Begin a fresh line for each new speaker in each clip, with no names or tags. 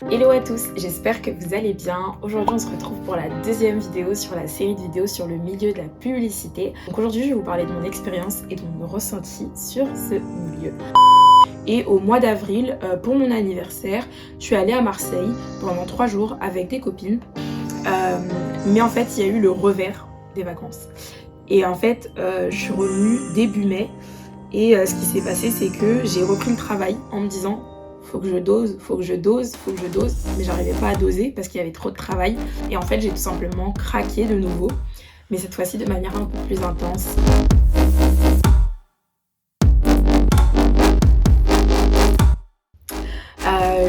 Hello à tous, j'espère que vous allez bien. Aujourd'hui on se retrouve pour la deuxième vidéo sur la série de vidéos sur le milieu de la publicité. Donc aujourd'hui je vais vous parler de mon expérience et de mon ressenti sur ce milieu. Et au mois d'avril, pour mon anniversaire, je suis allée à Marseille pendant 3 jours avec des copines. Mais en fait il y a eu le revers des vacances. Et en fait je suis revenue début mai et ce qui s'est passé c'est que j'ai repris le travail en me disant faut que je dose, mais j'arrivais pas à doser parce qu'il y avait trop de travail. Et en fait, j'ai tout simplement craqué de nouveau, mais cette fois-ci de manière un peu plus intense.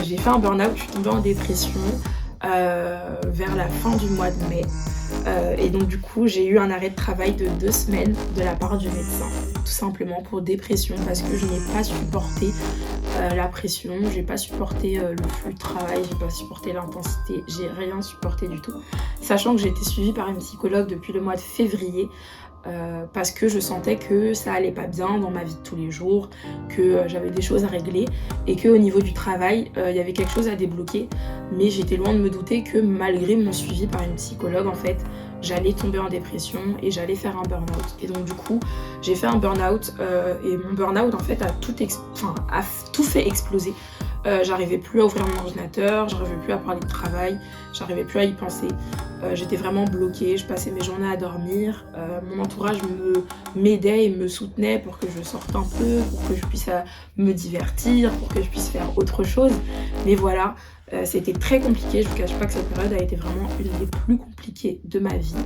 J'ai fait un burn-out, je suis tombée en dépression vers la fin du mois de mai. Et donc du coup, j'ai eu un arrêt de travail de 2 semaines de la part du médecin, tout simplement pour dépression, parce que je n'ai pas supporté la pression, j'ai pas supporté le flux de travail, j'ai pas supporté l'intensité, j'ai rien supporté du tout. Sachant que j'ai été suivie par une psychologue depuis le mois de février, parce que je sentais que ça allait pas bien dans ma vie de tous les jours, que j'avais des choses à régler et qu'au niveau du travail, il y avait quelque chose à débloquer. Mais j'étais loin de me douter que malgré mon suivi par une psychologue, en fait, j'allais tomber en dépression et j'allais faire un burn-out. Et donc du coup, j'ai fait un burn-out et mon burn-out en fait a tout fait exploser. J'arrivais plus à ouvrir mon ordinateur, j'arrivais plus à parler de travail, j'arrivais plus à y penser. J'étais vraiment bloquée, je passais mes journées à dormir. Mon entourage m'aidait et me soutenait pour que je sorte un peu, pour que je puisse me divertir, pour que je puisse faire autre chose. Mais voilà, c'était très compliqué. Je vous cache pas que cette période a été vraiment une des plus compliquées de ma vie.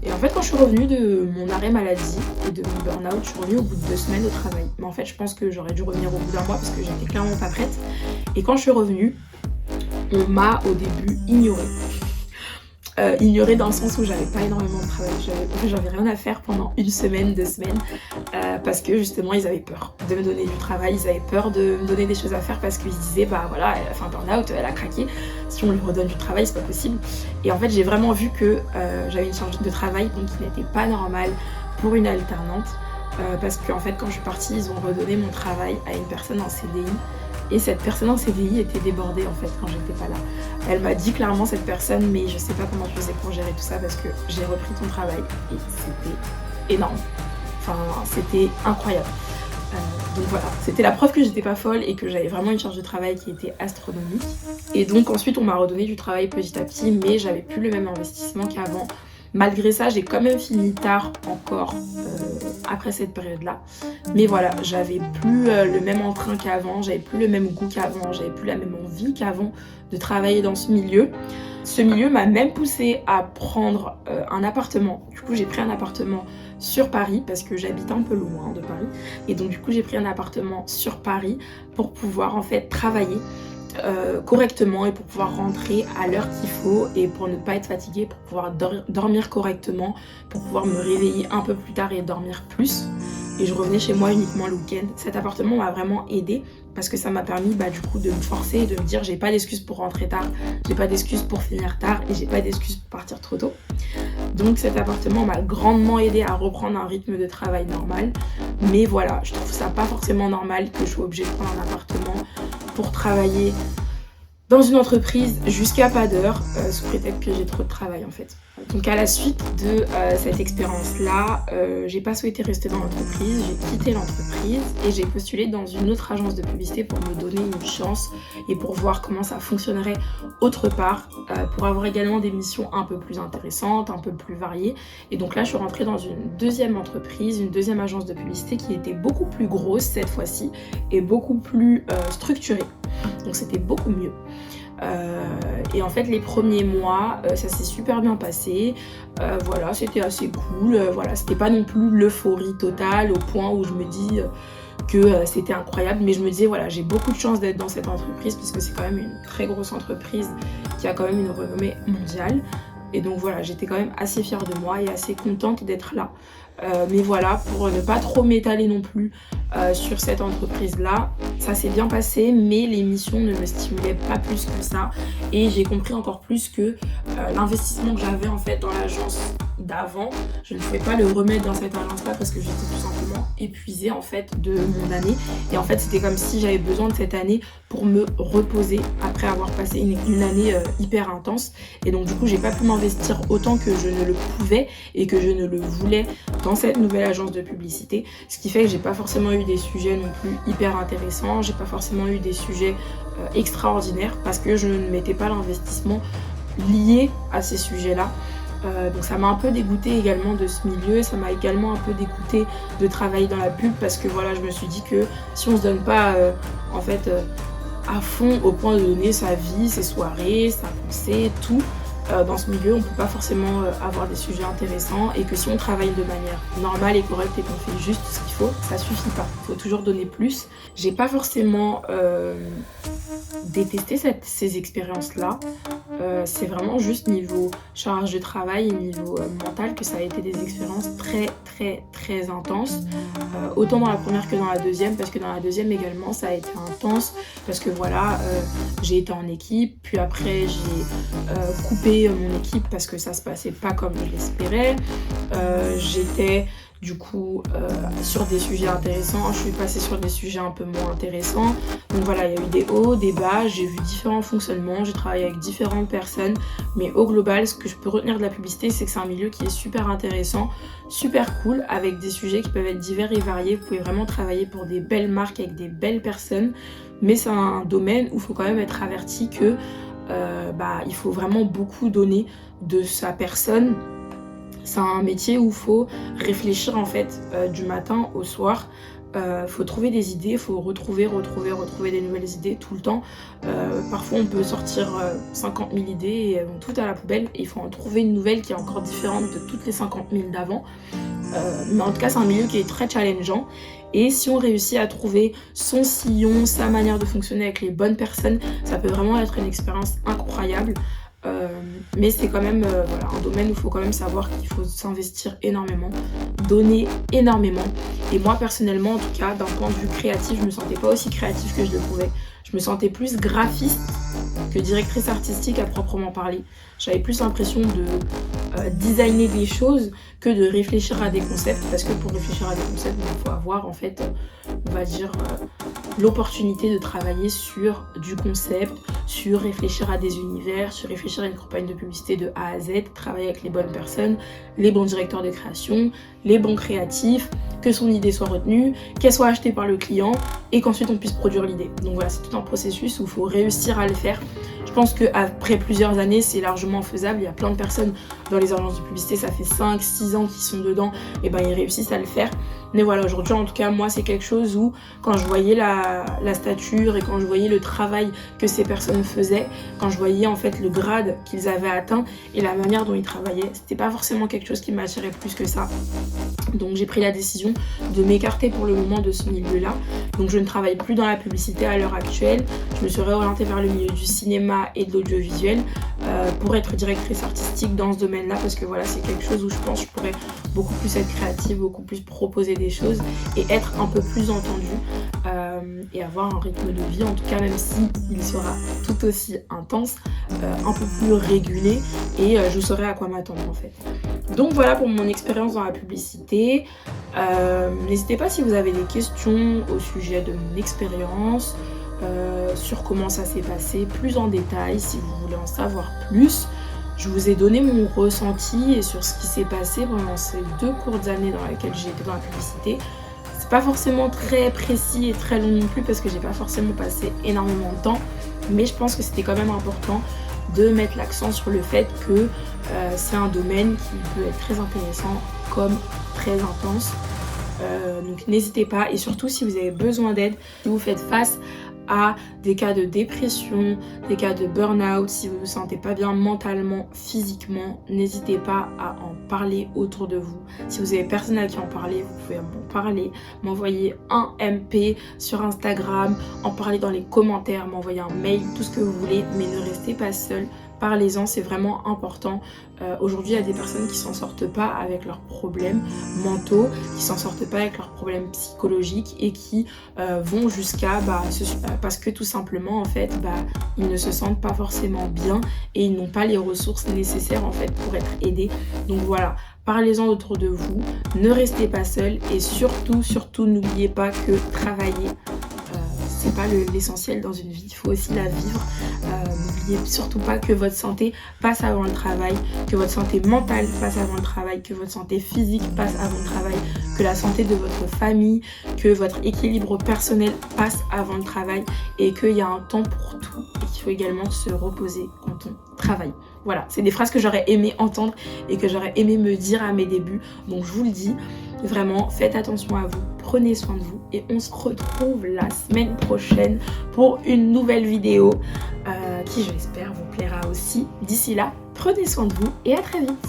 Et en fait, quand je suis revenue de mon arrêt maladie et de mon burn-out, je suis revenue au bout de 2 semaines au travail. Mais en fait, je pense que j'aurais dû revenir au bout d'un mois parce que j'étais clairement pas prête. Et quand je suis revenue, on m'a au début ignorée. Ignorée dans le sens où j'avais pas énormément de travail. J'avais rien à faire pendant 1 semaine, 2 semaines, parce que justement ils avaient peur de me donner du travail, ils avaient peur de me donner des choses à faire parce qu'ils se disaient bah voilà, elle a fait un burn-out, elle a craqué, si on lui redonne du travail c'est pas possible. Et en fait j'ai vraiment vu que j'avais une charge de travail donc qui n'était pas normale pour une alternante, parce qu'en fait quand je suis partie ils ont redonné mon travail à une personne en CDI. Et cette personne en CDI était débordée en fait quand j'étais pas là. Elle m'a dit clairement cette personne, mais je sais pas comment je faisais pour gérer tout ça parce que j'ai repris ton travail et c'était énorme. Enfin, c'était incroyable. Donc voilà, c'était la preuve que j'étais pas folle et que j'avais vraiment une charge de travail qui était astronomique. Et donc ensuite on m'a redonné du travail petit à petit, mais j'avais plus le même investissement qu'avant. Malgré ça, j'ai quand même fini tard encore après cette période-là. Mais voilà, j'avais plus le même entrain qu'avant, j'avais plus le même goût qu'avant, j'avais plus la même envie qu'avant de travailler dans ce milieu. Ce milieu m'a même poussée à prendre un appartement. Du coup, j'ai pris un appartement sur Paris parce que j'habite un peu loin de Paris. Et donc du coup, j'ai pris un appartement sur Paris pour pouvoir en fait travailler correctement et pour pouvoir rentrer à l'heure qu'il faut et pour ne pas être fatiguée, pour pouvoir dormir correctement, pour pouvoir me réveiller un peu plus tard et dormir plus. Et je revenais chez moi uniquement le week-end. Cet appartement m'a vraiment aidée parce que ça m'a permis du coup de me forcer et de me dire j'ai pas d'excuse pour rentrer tard, j'ai pas d'excuse pour finir tard et j'ai pas d'excuse pour partir trop tôt. Donc cet appartement m'a grandement aidée à reprendre un rythme de travail normal. Mais voilà, je trouve ça pas forcément normal que je sois obligée de prendre un appartement pour travailler dans une entreprise jusqu'à pas d'heure, sous prétexte que j'ai trop de travail en fait. Donc à la suite de cette expérience-là, j'ai pas souhaité rester dans l'entreprise, j'ai quitté l'entreprise et j'ai postulé dans une autre agence de publicité pour me donner une chance et pour voir comment ça fonctionnerait autre part, pour avoir également des missions un peu plus intéressantes, un peu plus variées. Et donc là, je suis rentrée dans une deuxième entreprise, une deuxième agence de publicité qui était beaucoup plus grosse cette fois-ci et beaucoup plus structurée. Donc c'était beaucoup mieux. Et en fait les premiers mois ça s'est super bien passé, voilà, c'était assez cool, voilà, c'était pas non plus l'euphorie totale au point où je me dis que c'était incroyable, mais je me disais voilà, j'ai beaucoup de chance d'être dans cette entreprise parce que c'est quand même une très grosse entreprise qui a quand même une renommée mondiale. Et donc voilà, j'étais quand même assez fière de moi et assez contente d'être là. Mais voilà, pour ne pas trop m'étaler non plus sur cette entreprise-là, ça s'est bien passé, mais les missions ne me stimulaient pas plus que ça. Et j'ai compris encore plus que l'investissement que j'avais en fait dans l'agence d'avant, je ne pouvais pas le remettre dans cette agence-là parce que j'étais tout simplement épuisée en fait de mon année. Et en fait, c'était comme si j'avais besoin de cette année pour me reposer après avoir passé une année hyper intense. Et donc du coup, j'ai pas pu m'investir autant que je ne le pouvais et que je ne le voulais dans cette nouvelle agence de publicité. Ce qui fait que j'ai pas forcément eu des sujets non plus hyper intéressants, j'ai pas forcément eu des sujets extraordinaires parce que je ne mettais pas l'investissement lié à ces sujets-là. Donc ça m'a un peu dégoûtée également de ce milieu, ça m'a également un peu dégoûtée de travailler dans la pub parce que voilà, je me suis dit que si on se donne pas en fait à fond au point de donner sa vie, ses soirées, sa pensée, tout dans ce milieu, on peut pas forcément avoir des sujets intéressants et que si on travaille de manière normale et correcte et qu'on fait juste ce qu'il faut, ça suffit pas. Il faut toujours donner plus. J'ai pas forcément détesté ces expériences-là. C'est vraiment juste niveau charge de travail et niveau mental que ça a été des expériences très intenses. Autant dans la première que dans la deuxième, parce que dans la deuxième également ça a été intense, parce que voilà, j'ai été en équipe, puis après j'ai coupé mon équipe parce que ça se passait pas comme je l'espérais. J'étais du coup sur des sujets intéressants, je suis passée sur des sujets un peu moins intéressants. Donc voilà, il y a eu des hauts, des bas, j'ai vu différents fonctionnements, j'ai travaillé avec différentes personnes, mais au global, ce que je peux retenir de la publicité, c'est que c'est un milieu qui est super intéressant, super cool, avec des sujets qui peuvent être divers et variés. Vous pouvez vraiment travailler pour des belles marques avec des belles personnes, mais c'est un domaine où il faut quand même être averti que il faut vraiment beaucoup donner de sa personne. C'est un métier où il faut réfléchir en fait du matin au soir. Faut trouver des idées, faut retrouver des nouvelles idées tout le temps. Parfois on peut sortir 50 000 idées et elles vont toutes à la poubelle et il faut en trouver une nouvelle qui est encore différente de toutes les 50 000 d'avant. Mais en tout cas c'est un milieu qui est très challengeant et si on réussit à trouver son sillon, sa manière de fonctionner avec les bonnes personnes, ça peut vraiment être une expérience incroyable. Mais c'est quand même voilà, un domaine où il faut quand même savoir qu'il faut s'investir énormément, donner énormément. Et moi personnellement en tout cas, d'un point de vue créatif, je me sentais pas aussi créative que je le pouvais. Je me sentais plus graphiste que directrice artistique à proprement parler. J'avais plus l'impression de designer des choses que de réfléchir à des concepts, parce que pour réfléchir à des concepts, il faut avoir en fait, on va dire, l'opportunité de travailler sur du concept, sur réfléchir à des univers, sur réfléchir à une campagne de publicité de A à Z, travailler avec les bonnes personnes, les bons directeurs de création, les bons créatifs, que son idée soit retenue, qu'elle soit achetée par le client et qu'ensuite on puisse produire l'idée. Donc voilà, c'est tout un processus où il faut réussir à le faire. Je pense qu'après plusieurs années, c'est largement faisable. Il y a plein de personnes dans les agences de publicité, ça fait 5-6 ans qu'ils sont dedans, et ben ils réussissent à le faire. Mais voilà, aujourd'hui en tout cas, moi c'est quelque chose où quand je voyais la stature et quand je voyais le travail que ces personnes faisaient, quand je voyais en fait le grade qu'ils avaient atteint et la manière dont ils travaillaient, c'était pas forcément quelque chose qui m'attirait plus que ça. Donc j'ai pris la décision de m'écarter pour le moment de ce milieu-là. Donc je ne travaille plus dans la publicité à l'heure actuelle. Je me suis réorientée vers le milieu du cinéma et de l'audiovisuel pour être directrice artistique dans ce domaine-là, parce que voilà, c'est quelque chose où je pense que je pourrais beaucoup plus être créative, beaucoup plus proposer des choses et être un peu plus entendue et avoir un rythme de vie, en tout cas même si il sera tout aussi intense, un peu plus régulé, et je saurai à quoi m'attendre en fait. Donc voilà pour mon expérience dans la publicité. N'hésitez pas si vous avez des questions au sujet de mon expérience, sur comment ça s'est passé plus en détail, si vous voulez en savoir plus. Je vous ai donné mon ressenti et sur ce qui s'est passé pendant ces 2 courtes années dans lesquelles j'ai été dans la publicité. C'est pas forcément très précis et très long non plus parce que j'ai pas forcément passé énormément de temps, mais je pense que c'était quand même important de mettre l'accent sur le fait que c'est un domaine qui peut être très intéressant comme très intense. Donc n'hésitez pas, et surtout si vous avez besoin d'aide, si vous faites face à des cas de dépression, des cas de burn-out, si vous ne vous sentez pas bien mentalement, physiquement, n'hésitez pas à en parler autour de vous. Si vous avez personne à qui en parler, vous pouvez m'en parler, m'envoyer un MP sur Instagram, en parler dans les commentaires, m'envoyer un mail, tout ce que vous voulez, mais ne restez pas seul parlez-en, c'est vraiment important. Aujourd'hui, il y a des personnes qui s'en sortent pas avec leurs problèmes mentaux, qui s'en sortent pas avec leurs problèmes psychologiques et qui vont jusqu'à parce que tout simplement en fait ils ne se sentent pas forcément bien et ils n'ont pas les ressources nécessaires en fait pour être aidés. Donc voilà, parlez-en autour de vous, ne restez pas seul et surtout n'oubliez pas que travailler c'est pas l'essentiel dans une vie, il faut aussi la vivre. N'oubliez surtout pas que votre santé passe avant le travail, que votre santé mentale passe avant le travail, que votre santé physique passe avant le travail, que la santé de votre famille, que votre équilibre personnel passe avant le travail et qu'il y a un temps pour tout et qu'il faut également se reposer quand on travaille. Voilà, c'est des phrases que j'aurais aimé entendre et que j'aurais aimé me dire à mes débuts. Donc je vous le dis, vraiment, faites attention à vous, prenez soin de vous et on se retrouve la semaine prochaine pour une nouvelle vidéo qui, je l'espère, vous plaira aussi. D'ici là, prenez soin de vous et à très vite.